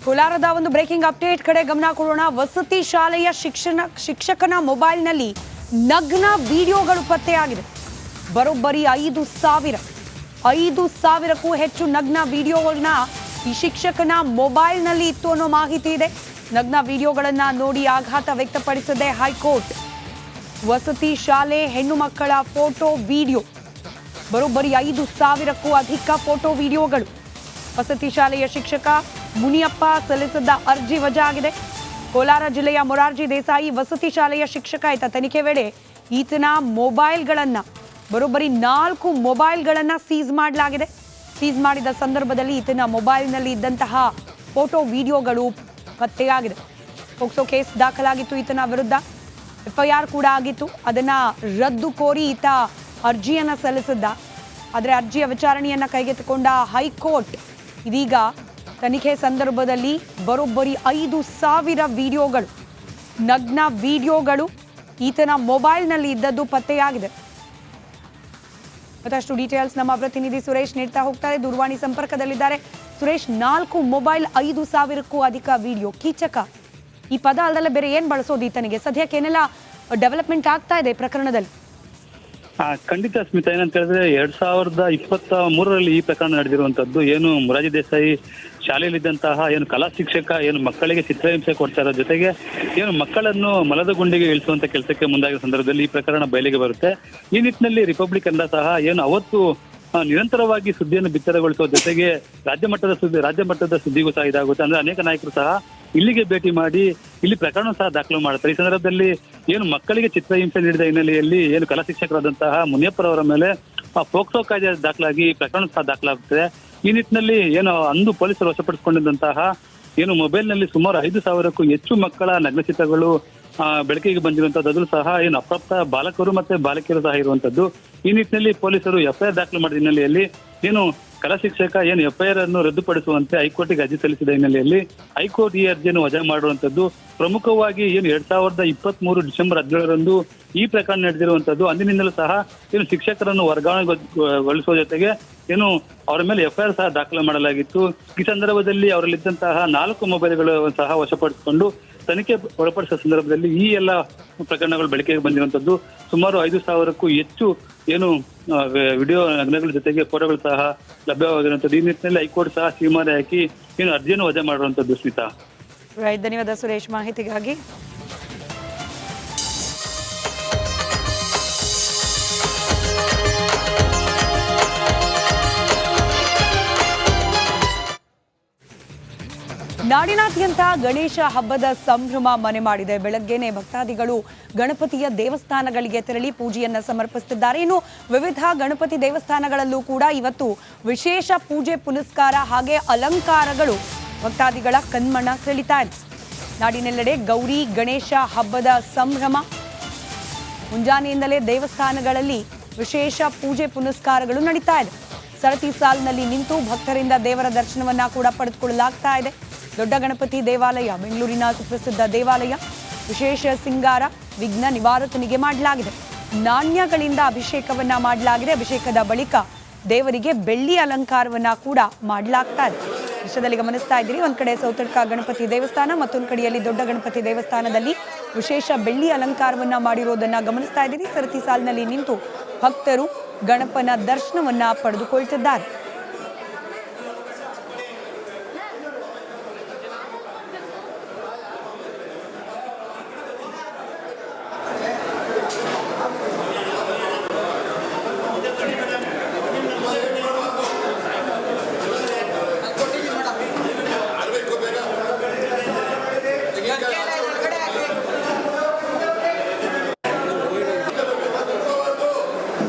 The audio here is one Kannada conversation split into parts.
ಕೋಲಾರದ ಒಂದು ಬ್ರೇಕಿಂಗ್ ಅಪ್ಡೇಟ್ ಕಡೆ ಗಮನ ಕೊಡೋಣ. ವಸತಿ ಶಾಲೆಯ ಶಿಕ್ಷಕನ ಮೊಬೈಲ್ನಲ್ಲಿ ನಗ್ನ ವಿಡಿಯೋಗಳು ಪತ್ತೆಯಾಗಿದೆ. ಬರೋಬ್ಬರಿ 5,000ಕ್ಕೂ ಹೆಚ್ಚು ನಗ್ನ ವಿಡಿಯೋಗಳನ್ನ ಈ ಶಿಕ್ಷಕನ ಮೊಬೈಲ್ನಲ್ಲಿ ಇತ್ತು ಅನ್ನೋ ಮಾಹಿತಿ ಇದೆ. ನಗ್ನ ವಿಡಿಯೋಗಳನ್ನ ನೋಡಿ ಆಘಾತ ವ್ಯಕ್ತಪಡಿಸಿದೆ ಹೈಕೋರ್ಟ್. ವಸತಿ ಶಾಲೆ ಹೆಣ್ಣು ಮಕ್ಕಳ ಫೋಟೋ ವಿಡಿಯೋ, ಬರೋಬ್ಬರಿ 5,000ಕ್ಕೂ ಅಧಿಕ ಫೋಟೋ ವಿಡಿಯೋಗಳು. ವಸತಿ ಶಾಲೆಯ ಶಿಕ್ಷಕ ಮುನಿಯಪ್ಪ ಸಲ್ಲಿಸಿದ್ದ ಅರ್ಜಿ ವಜಾ ಆಗಿದೆ. ಕೋಲಾರ ಜಿಲ್ಲೆಯ ಮೊರಾರ್ಜಿ ದೇಸಾಯಿ ವಸತಿ ಶಾಲೆಯ ಶಿಕ್ಷಕ ತನಿಖೆ ವೇಳೆ ಈತನ ಮೊಬೈಲ್ಗಳನ್ನ ಬರೋಬ್ಬರಿ 4 ಮೊಬೈಲ್ಗಳನ್ನ ಸೀಸ್ ಮಾಡಲಾಗಿದೆ. ಸೀಸ್ ಮಾಡಿದ ಸಂದರ್ಭದಲ್ಲಿ ಈತನ ಮೊಬೈಲ್ನಲ್ಲಿ ಇದ್ದಂತಹ ಫೋಟೋ ವಿಡಿಯೋಗಳು ಪತ್ತೆಯಾಗಿದೆ. ಪೋಕ್ಸೋ ಕೇಸ್ ದಾಖಲಾಗಿತ್ತು ಈತನ ವಿರುದ್ಧ. FIR ಕೂಡ ಆಗಿತ್ತು. ಅದನ್ನ ರದ್ದು ಕೋರಿ ಈತ ಅರ್ಜಿಯನ್ನ ಸಲ್ಲಿಸಿದ್ದ. ಆದರೆ ಅರ್ಜಿಯ ವಿಚಾರಣೆಯನ್ನ ಕೈಗೆತ್ತಿಕೊಂಡ ಹೈಕೋರ್ಟ್ ಇದೀಗ ತನಿಖೆ ಸಂದರ್ಭದಲ್ಲಿ ಬರೋಬ್ಬರಿ 5,000 ವಿಡಿಯೋಗಳು, ನಗ್ನ ವಿಡಿಯೋಗಳು ಈತನ ಮೊಬೈಲ್ನಲ್ಲಿ ಇದ್ದದ್ದು ಪತ್ತೆಯಾಗಿದೆ. ಮತ್ತಷ್ಟು ಡೀಟೇಲ್ಸ್ ನಮ್ಮ ಪ್ರತಿನಿಧಿ ಸುರೇಶ್ ನೀಡ್ತಾ ಹೋಗ್ತಾರೆ. ದೂರವಾಣಿ ಸಂಪರ್ಕದಲ್ಲಿದ್ದಾರೆ. ಸುರೇಶ್, 4 ಮೊಬೈಲ್, 5,000ಕ್ಕೂ ಅಧಿಕ ವಿಡಿಯೋ, ಕೀಚಕ ಈ ಪದ ಅಲ್ಲದೆ ಬೇರೆ ಏನ್ ಬಳಸೋದು ಈತನಿಗೆ? ಸದ್ಯಕ್ಕೆ ಏನೆಲ್ಲ ಡೆವಲಪ್ಮೆಂಟ್ ಆಗ್ತಾ ಇದೆ ಪ್ರಕರಣದಲ್ಲಿ? ಖಂಡಿತ ಸ್ಮಿತಾ, ಏನಂತ ಹೇಳಿದ್ರೆ 2023ರಲ್ಲಿ ಈ ಪ್ರಕರಣ ನಡೆದಿರುವಂತದ್ದು. ಏನು ಮೊರಾರ್ಜಿ ದೇಸಾಯಿ ಶಾಲೆಯಲ್ಲಿದ್ದಂತಹ ಏನು ಕಲಾ ಶಿಕ್ಷಕ ಏನು ಮಕ್ಕಳಿಗೆ ಚಿತ್ರಹಿಂಸೆ ಕೊಡ್ತಾ ಇರೋ ಜೊತೆಗೆ ಏನು ಮಕ್ಕಳನ್ನು ಮಲದ ಗುಂಡಿಗೆ ಇಳಿಸುವಂತ ಕೆಲಸಕ್ಕೆ ಮುಂದಾಗಿರೋ ಸಂದರ್ಭದಲ್ಲಿ ಈ ಪ್ರಕರಣ ಬಯಲಿಗೆ ಬರುತ್ತೆ. ಈ ನಿಟ್ಟಿನಲ್ಲಿ ರಿಪಬ್ಲಿಕ್ ಕನ್ನಡ ಸಹ ಏನು ಅವತ್ತು ನಿರಂತರವಾಗಿ ಸುದ್ದಿಯನ್ನು ಬಿತ್ತರಗೊಳಿಸುವ ಜೊತೆಗೆ ರಾಜ್ಯ ಮಟ್ಟದ ಸುದ್ದಿಗೂ ಸಹ ಇದಾಗುತ್ತೆ. ಅಂದ್ರೆ ಅನೇಕ ನಾಯಕರು ಸಹ ಇಲ್ಲಿಗೆ ಭೇಟಿ ಮಾಡಿ ಇಲ್ಲಿ ಪ್ರಕರಣ ಸಹ ದಾಖಲು ಮಾಡುತ್ತಾರೆ. ಈ ಸಂದರ್ಭದಲ್ಲಿ ಏನು ಮಕ್ಕಳಿಗೆ ಚಿತ್ರಹಿಂಸೆ ನೀಡಿದ ಹಿನ್ನೆಲೆಯಲ್ಲಿ ಏನು ಕಲಾ ಶಿಕ್ಷಕರಾದಂತಹ ಮುನಿಯಪ್ಪರವರ ಮೇಲೆ ಪೋಕ್ಸೋ ಕಾಯ್ದೆ ದಾಖಲಾಗಿ ಪ್ರಕರಣ ಸಹ ದಾಖಲಾಗುತ್ತದೆ. ಈ ನಿಟ್ಟಿನಲ್ಲಿ ಏನು ಅಂದು ಪೊಲೀಸರು ವಶಪಡಿಸಿಕೊಂಡಿದ್ದಂತಹ ಏನು ಮೊಬೈಲ್ನಲ್ಲಿ ಸುಮಾರು 5,000ಕ್ಕೂ ಹೆಚ್ಚು ಮಕ್ಕಳ ನಗ್ನ ಚಿತ್ರಗಳು ಬೆಳಕಿಗೆ ಬಂದಿರುವಂತದ್ದು. ಅದು ಸಹ ಏನು ಅಪ್ರಾಪ್ತ ಬಾಲಕರು ಮತ್ತೆ ಬಾಲಕಿಯರು ಸಹ ಇರುವಂತದ್ದು. ಈ ನಿಟ್ಟಿನಲ್ಲಿ ಪೊಲೀಸರು FIR ದಾಖಲು ಮಾಡಿದ ಹಿನ್ನೆಲೆಯಲ್ಲಿ ಏನು ಕಲಾ ಶಿಕ್ಷಕ ಏನು FIR ಅನ್ನು ರದ್ದುಪಡಿಸುವಂತೆ ಹೈಕೋರ್ಟ್ಗೆ ಅರ್ಜಿ ಸಲ್ಲಿಸಿದ ಹಿನ್ನೆಲೆಯಲ್ಲಿ ಹೈಕೋರ್ಟ್ ಈ ಅರ್ಜಿಯನ್ನು ವಜಾ ಮಾಡುವಂತದ್ದು. ಪ್ರಮುಖವಾಗಿ ಏನು 2023 ಡಿಸೆಂಬರ್ 17ರಂದು ಈ ಪ್ರಕರಣ ನಡೆದಿರುವಂತದ್ದು. ಅಂದಿನಿಂದಲೂ ಸಹ ಏನು ಶಿಕ್ಷಕರನ್ನು ವರ್ಗಾವಣೆಗೊಳಿಸುವ ಜೊತೆಗೆ ಏನು ಅವರ ಮೇಲೆ FIR ಸಹ ದಾಖಲು ಮಾಡಲಾಗಿತ್ತು. ಈ ಸಂದರ್ಭದಲ್ಲಿ ಅವರಲ್ಲಿದ್ದಂತಹ 4 ಮೊಬೈಲ್ಗಳು ಸಹ ವಶಪಡಿಸಿಕೊಂಡು ತನಿಖೆ ಒಳಪಡಿಸುವ ಸಂದರ್ಭದಲ್ಲಿ ಈ ಎಲ್ಲ ಪ್ರಕರಣಗಳು ಬೆಳಕಿಗೆ ಬಂದಿರುವಂತದ್ದು. ಸುಮಾರು 5,000ಕ್ಕೂ ಹೆಚ್ಚು ಏನು ವಿಡಿಯೋ ನಗ್ನಗಳ ಜೊತೆಗೆ ಫೋಟೋಗಳು ಸಹ ಲಭ್ಯವಾಗಿರುವಂತದ್ದು. ಈ ನಿಟ್ಟಿನಲ್ಲಿ ಹೈಕೋರ್ಟ್ ಸಹ ತೀರ್ಮಾನ ಹಾಕಿ ಏನು ಅರ್ಜಿಯನ್ನು ವಜಾ ಮಾಡುವಂತದ್ದು. ಸ್ಮಿತಾ, ಧನ್ಯವಾದ ಸುರೇಶ್ ಮಾಹಿತಿಗಾಗಿ. ನಾಡಿನಾದ್ಯಂತ ಗಣೇಶ ಹಬ್ಬದ ಸಂಭ್ರಮ ಮನೆ ಮಾಡಿದೆ. ಬೆಳಗ್ಗೆನೆ ಭಕ್ತಾದಿಗಳು ಗಣಪತಿಯ ದೇವಸ್ಥಾನಗಳಿಗೆ ತೆರಳಿ ಪೂಜೆಯನ್ನ ಸಮರ್ಪಿಸುತ್ತಿದ್ದಾರೆ. ಇನ್ನು ವಿವಿಧ ಗಣಪತಿ ದೇವಸ್ಥಾನಗಳಲ್ಲೂ ಕೂಡ ಇವತ್ತು ವಿಶೇಷ ಪೂಜೆ ಪುನಸ್ಕಾರ ಹಾಗೆ ಅಲಂಕಾರಗಳು ಭಕ್ತಾದಿಗಳ ಕಣ್ಮನ ಸೆಳೀತಾ ಇದೆ. ನಾಡಿನೆಲ್ಲೆಡೆ ಗೌರಿ ಗಣೇಶ ಹಬ್ಬದ ಸಂಭ್ರಮ. ಮುಂಜಾನೆಯಿಂದಲೇ ದೇವಸ್ಥಾನಗಳಲ್ಲಿ ವಿಶೇಷ ಪೂಜೆ ಪುನಸ್ಕಾರಗಳು ನಡೀತಾ ಇದೆ. ಸರತಿ ಸಾಲಿನಲ್ಲಿ ನಿಂತು ಭಕ್ತರಿಂದ ದೇವರ ದರ್ಶನವನ್ನ ಕೂಡ ಪಡೆದುಕೊಳ್ಳಲಾಗ್ತಾ ಇದೆ. ದೊಡ್ಡ ಗಣಪತಿ ದೇವಾಲಯ ಬೆಂಗಳೂರಿನ ಸುಪ್ರಸಿದ್ಧ ದೇವಾಲಯ. ವಿಶೇಷ ಸಿಂಗಾರ ವಿಘ್ನ ನಿವಾರಕನಿಗೆ ಮಾಡಲಾಗಿದೆ. ನಾಣ್ಯಗಳಿಂದ ಅಭಿಷೇಕವನ್ನ ಮಾಡಲಾಗಿದೆ. ಅಭಿಷೇಕದ ಬಳಿಕ ದೇವರಿಗೆ ಬೆಳ್ಳಿ ಅಲಂಕಾರವನ್ನ ಕೂಡ ಮಾಡಲಾಗ್ತಾ ಇದೆ. ವಿಷಯದಲ್ಲಿ ಗಮನಿಸ್ತಾ ಇದ್ದೀರಿ, ಒಂದ್ ಕಡೆ ಸೌತಡ್ಕ ಗಣಪತಿ ದೇವಸ್ಥಾನ, ಮತ್ತೊಂದು ಕಡೆಯಲ್ಲಿ ದೊಡ್ಡ ಗಣಪತಿ ದೇವಸ್ಥಾನದಲ್ಲಿ ವಿಶೇಷ ಬೆಳ್ಳಿ ಅಲಂಕಾರವನ್ನ ಮಾಡಿರೋದನ್ನ ಗಮನಿಸ್ತಾ ಇದ್ದೀರಿ. ಸರತಿ ಸಾಲಿನಲ್ಲಿ ನಿಂತು ಭಕ್ತರು ಗಣಪನ ದರ್ಶನವನ್ನ ಪಡೆದುಕೊಳ್ತಿದ್ದಾರೆ.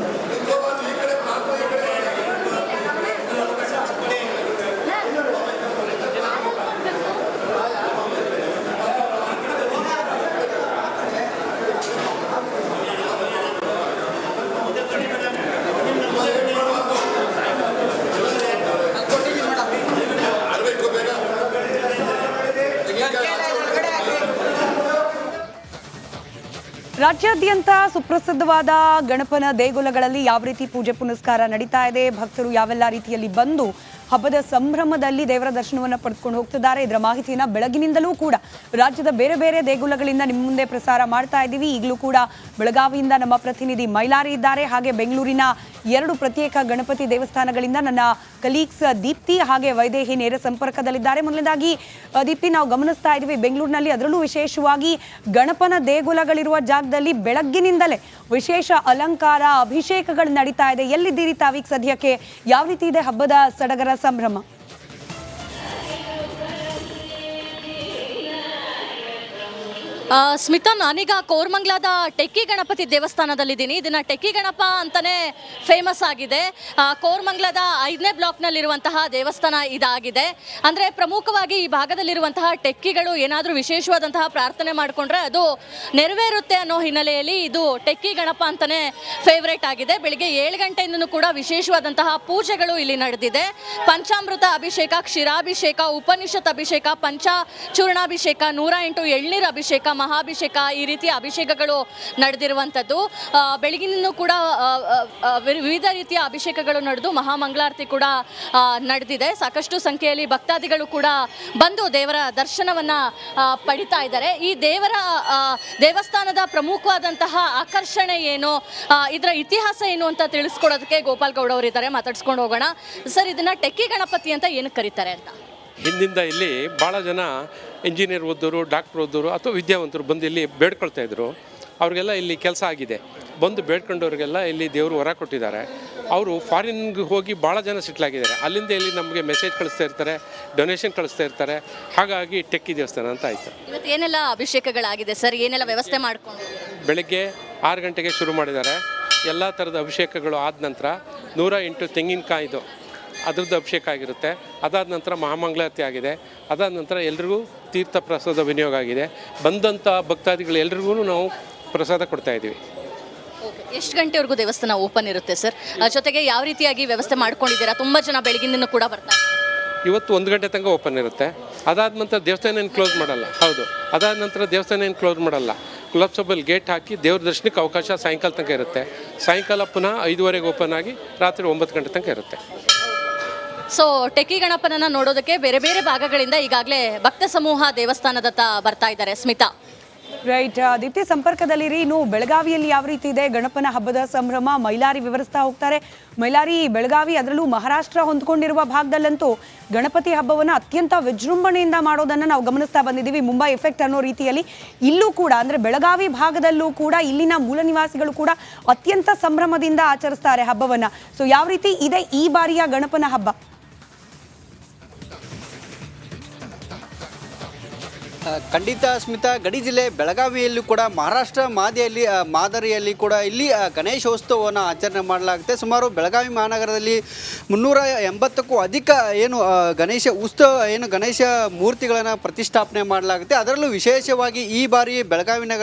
ರಾಜ್ಯಾದ್ಯಂತ ಸುಪ್ರಸಿದ್ಧವಾದ ಗಣಪನ ದೇಗುಲಗಳಲ್ಲಿ ಯಾವ ರೀತಿ ಪೂಜೆ ಪುನಸ್ಕಾರ ನಡೀತಾ ಇದೆ, ಭಕ್ತರು ಯಾವೆಲ್ಲ ರೀತಿಯಲ್ಲಿ ಬಂದು ಹಬ್ಬದ ಸಂಭ್ರಮದಲ್ಲಿ ದೇವರ ದರ್ಶನವನ್ನು ಪಡೆದುಕೊಂಡು ಹೋಗ್ತಿದ್ದಾರೆ. ಇದರ ಮಾಹಿತಿಯನ್ನು ಬೆಳಗಿನಿಂದಲೂ ಕೂಡ ರಾಜ್ಯದ ಬೇರೆ ಬೇರೆ ದೇಗುಲಗಳಿಂದ ನಿಮ್ಮ ಮುಂದೆ ಪ್ರಸಾರ ಮಾಡ್ತಾ ಇದ್ದೀವಿ. ಈಗಲೂ ಕೂಡ ಬೆಳಗಾವಿಯಿಂದ ನಮ್ಮ ಪ್ರತಿನಿಧಿ ಮೈಲಾರಿ ಇದ್ದಾರೆ. ಹಾಗೆ ಬೆಂಗಳೂರಿನ 2 ಪ್ರತ್ಯೇಕ ಗಣಪತಿ ದೇವಸ್ಥಾನಗಳಿಂದ ನನ್ನ ಕಲೀಗ್ಸ್ ದೀಪ್ತಿ ಹಾಗೆ ವೈದೇಹಿ ನೇರ ಸಂಪರ್ಕದಲ್ಲಿದ್ದಾರೆ. ಮೊದಲನೇದಾಗಿ ದೀಪ್ತಿ, ನಾವು ಗಮನಿಸ್ತಾ ಇದ್ದೀವಿ ಬೆಂಗಳೂರಿನಲ್ಲಿ, ಅದರಲ್ಲೂ ವಿಶೇಷವಾಗಿ ಗಣಪನ ದೇಗುಲಗಳಿರುವ ಜಾಗದಲ್ಲಿ ಬೆಳಗ್ಗಿನಿಂದಲೇ ವಿಶೇಷ ಅಲಂಕಾರ ಅಭಿಷೇಕಗಳು ನಡೀತಾ ಇದೆ. ಎಲ್ಲಿದ್ದೀರಿ ತಾವೀಗ ಸದ್ಯಕ್ಕೆ? ಯಾವ ರೀತಿ ಇದೆ ಹಬ್ಬದ ಸಡಗರ ಸಂಭ್ರಮ? ಸ್ಮಿತಾ, ನಾನೀಗ ಕೋರಮಂಗಲದ ಟೆಕ್ಕಿ ಗಣಪತಿ ದೇವಸ್ಥಾನದಲ್ಲಿದ್ದೀನಿ. ಇದನ್ನ ಟೆಕ್ಕಿ ಗಣಪ ಅಂತಾನೆ ಫೇಮಸ್ ಆಗಿದೆ. ಕೋರಮಂಗಲದ 5ನೇ ಬ್ಲಾಕ್ನಲ್ಲಿರುವಂತಹ ದೇವಸ್ಥಾನ ಇದಾಗಿದೆ. ಅಂದರೆ ಪ್ರಮುಖವಾಗಿ ಈ ಭಾಗದಲ್ಲಿರುವಂತಹ ಟೆಕ್ಕಿಗಳು ಏನಾದರೂ ವಿಶೇಷವಾದಂತಹ ಪ್ರಾರ್ಥನೆ ಮಾಡಿಕೊಂಡ್ರೆ ಅದು ನೆರವೇರುತ್ತೆ ಅನ್ನೋ ಹಿನ್ನೆಲೆಯಲ್ಲಿ ಇದು ಟೆಕ್ಕಿ ಗಣಪ ಅಂತಾನೆ ಫೇವ್ರೇಟ್ ಆಗಿದೆ. ಬೆಳಿಗ್ಗೆ 7 ಗಂಟೆಯಿಂದನೂ ಕೂಡ ವಿಶೇಷವಾದಂತಹ ಪೂಜೆಗಳು ಇಲ್ಲಿ ನಡೆದಿದೆ. ಪಂಚಾಮೃತ ಅಭಿಷೇಕ, ಕ್ಷೀರಾಭಿಷೇಕ, ಉಪನಿಷತ್ ಅಭಿಷೇಕ, ಪಂಚಚೂರ್ಣಾಭಿಷೇಕ, 108 ಎಳ್ನೀರು ಅಭಿಷೇಕ, ಮಹಾಭಿಷೇಕ, ಈ ರೀತಿಯ ಅಭಿಷೇಕಗಳು ನಡೆದಿರುವಂಥದ್ದು. ಬೆಳಗಿನೂ ಕೂಡ ವಿವಿಧ ರೀತಿಯ ಅಭಿಷೇಕಗಳು ನಡೆದು ಮಹಾಮಂಗಳಾರತಿ ಕೂಡ ನಡೆದಿದೆ. ಸಾಕಷ್ಟು ಸಂಖ್ಯೆಯಲ್ಲಿ ಭಕ್ತಾದಿಗಳು ಕೂಡ ಬಂದು ದೇವರ ದರ್ಶನವನ್ನ ಪಡಿತಾ ಇದ್ದಾರೆ. ಈ ದೇವಸ್ಥಾನದ ಪ್ರಮುಖವಾದಂತಹ ಆಕರ್ಷಣೆ ಏನು, ಇದರ ಇತಿಹಾಸ ಏನು ಅಂತ ತಿಳಿಸ್ಕೊಡೋದಕ್ಕೆ ಗೋಪಾಲ್ ಗೌಡ ಅವರು ಇದ್ದಾರೆ. ಮಾತಾಡ್ಸ್ಕೊಂಡು ಹೋಗೋಣ. ಸರ್, ಇದನ್ನ ಟೆಕ್ಕಿ ಗಣಪತಿ ಅಂತ ಏನಕ್ಕೆ ಕರೀತಾರೆ ಅಂತ? ಹಿಂದಿಂದ ಇಲ್ಲಿ ಭಾಳ ಜನ ಇಂಜಿನಿಯರ್ ಓದೋರು, ಡಾಕ್ಟ್ರ್ ಓದೋರು ಅಥವಾ ವಿದ್ಯಾವಂತರು ಬಂದು ಇಲ್ಲಿ ಬೇಡ್ಕೊಳ್ತಾ ಇದ್ರು. ಅವ್ರಿಗೆಲ್ಲ ಇಲ್ಲಿ ಕೆಲಸ ಆಗಿದೆ. ಬಂದು ಬೇಡ್ಕೊಂಡವ್ರಿಗೆಲ್ಲ ಇಲ್ಲಿ ದೇವರು ವರ ಕೊಟ್ಟಿದ್ದಾರೆ. ಅವರು ಫಾರಿನ್ಗೆ ಹೋಗಿ ಭಾಳ ಜನ ಸೆಟ್ಲಾಗಿದ್ದಾರೆ. ಅಲ್ಲಿಂದ ಇಲ್ಲಿ ನಮಗೆ ಮೆಸೇಜ್ ಕಳಿಸ್ತಾ ಇರ್ತಾರೆ, ಡೊನೇಷನ್ ಕಳಿಸ್ತಾ ಇರ್ತಾರೆ. ಹಾಗಾಗಿ ಟೆಕ್ಕಿ ದೇವಸ್ಥಾನ ಅಂತ ಆಯಿತು. ಇವತ್ತು ಏನೆಲ್ಲ ಅಭಿಷೇಕಗಳಾಗಿದೆ ಸರ್? ಏನೆಲ್ಲ ವ್ಯವಸ್ಥೆ ಮಾಡ್ಕೊಂಡು? ಬೆಳಗ್ಗೆ 6 ಗಂಟೆಗೆ ಶುರು ಮಾಡಿದ್ದಾರೆ. ಎಲ್ಲ ಥರದ ಅಭಿಷೇಕಗಳು ಆದ ನಂತರ 108 ತೆಂಗಿನಕಾಯಿದು ಅದ್ರದ್ದು ಅಭಿಷೇಕ ಆಗಿರುತ್ತೆ. ಅದಾದ ನಂತರ ಮಹಾಮಂಗಳಾರತಿ ಆಗಿದೆ. ಅದಾದ ನಂತರ ಎಲ್ರಿಗೂ ತೀರ್ಥ ಪ್ರಸಾದ ವಿನಿಯೋಗ ಆಗಿದೆ. ಬಂದಂಥ ಭಕ್ತಾದಿಗಳು ಎಲ್ರಿಗೂ ನಾವು ಪ್ರಸಾದ ಕೊಡ್ತಾ ಇದ್ದೀವಿ. ಎಷ್ಟು ಗಂಟೆವರೆಗೂ ದೇವಸ್ಥಾನ ಓಪನ್ ಇರುತ್ತೆ ಸರ್? ಜೊತೆಗೆ ಯಾವ ರೀತಿಯಾಗಿ ವ್ಯವಸ್ಥೆ ಮಾಡ್ಕೊಂಡಿದ್ದೀರಾ? ತುಂಬ ಜನ ಬೆಳಗಿಂದನೂ ಕೂಡ ಬರ್ತಾರೆ. ಇವತ್ತು 1 ಗಂಟೆ ತನಕ ಓಪನ್ ಇರುತ್ತೆ. ಅದಾದ ನಂತರ ದೇವಸ್ಥಾನ ಏನು ಕ್ಲೋಸ್ ಮಾಡಲ್ಲ. ಹೌದು, ಅದಾದ ನಂತರ ದೇವಸ್ಥಾನ ಏನು ಕ್ಲೋಸ್ ಮಾಡಲ್ಲ. ಕ್ಲಬ್ಸಬಲ್ ಗೇಟ್ ಹಾಕಿ ದೇವ್ರ ದರ್ಶನಕ್ಕೆ ಅವಕಾಶ ಸಾಯಂಕಾಲ ತನಕ ಇರುತ್ತೆ. ಸಾಯಂಕಾಲ ಪುನಃ 5:30ಗೆ ಓಪನ್ ಆಗಿ ರಾತ್ರಿ 9 ಗಂಟೆ ತನಕ ಇರುತ್ತೆ. ಸೊ ಟೆಕ್ಕಿ ಗಣಪನನ್ನು ನೋಡೋದಕ್ಕೆ ಬೇರೆ ಬೇರೆ ಭಾಗಗಳಿಂದ ಈಗಾಗಲೇ ಭಕ್ತ ಸಮೂಹ ದೇವಸ್ಥಾನದತ್ತ ಬರ್ತಾ ಇದ್ದಾರೆ. ಸ್ಮಿತಾ, ರೈಟ್. ದೀಪ್ತಿ ಸಂಪರ್ಕದಲ್ಲಿರಿ. ಇನ್ನು ಬೆಳಗಾವಿಯಲ್ಲಿ ಯಾವ ರೀತಿ ಇದೆ ಗಣಪನ ಹಬ್ಬದ ಸಂಭ್ರಮ? ಮೈಲಾರಿ ವಿವರಿಸ್ತಾ ಹೋಗ್ತಾರೆ. ಮೈಲಾರಿ, ಬೆಳಗಾವಿ ಅದರಲ್ಲೂ ಮಹಾರಾಷ್ಟ್ರ ಹೊಂದ್ಕೊಂಡಿರುವ ಭಾಗದಲ್ಲಂತೂ ಗಣಪತಿ ಹಬ್ಬವನ್ನು ಅತ್ಯಂತ ವಿಜೃಂಭಣೆಯಿಂದ ಮಾಡೋದನ್ನು ನಾವು ಗಮನಿಸ್ತಾ ಬಂದಿದ್ದೀವಿ. ಮುಂಬೈ ಎಫೆಕ್ಟ್ ಅನ್ನೋ ರೀತಿಯಲ್ಲಿ ಇಲ್ಲೂ ಕೂಡ, ಅಂದರೆ ಬೆಳಗಾವಿ ಭಾಗದಲ್ಲೂ ಕೂಡ ಇಲ್ಲಿನ ಮೂಲ ನಿವಾಸಿಗಳು ಕೂಡ ಅತ್ಯಂತ ಸಂಭ್ರಮದಿಂದ ಆಚರಿಸ್ತಾರೆ ಹಬ್ಬವನ್ನು. ಸೊ ಯಾವ ರೀತಿ ಇದೆ ಈ ಬಾರಿಯ ಗಣಪನ ಹಬ್ಬ? ಖಂಡಿತ ಸ್ಮಿತಾ, ಗಡಿ ಜಿಲ್ಲೆ ಬೆಳಗಾವಿಯಲ್ಲೂ ಕೂಡ ಮಹಾರಾಷ್ಟ್ರ ಮಾದರಿಯಲ್ಲಿ ಕೂಡ ಇಲ್ಲಿ ಗಣೇಶೋತ್ಸವವನ್ನು ಆಚರಣೆ ಮಾಡಲಾಗುತ್ತೆ. ಸುಮಾರು ಬೆಳಗಾವಿ ಮಹಾನಗರದಲ್ಲಿ 380ಕ್ಕೂ ಅಧಿಕ ಗಣೇಶ ಮೂರ್ತಿಗಳನ್ನು ಪ್ರತಿಷ್ಠಾಪನೆ ಮಾಡಲಾಗುತ್ತೆ. ಅದರಲ್ಲೂ ವಿಶೇಷವಾಗಿ ಈ ಬಾರಿ ಬೆಳಗಾವಿ ನಗರ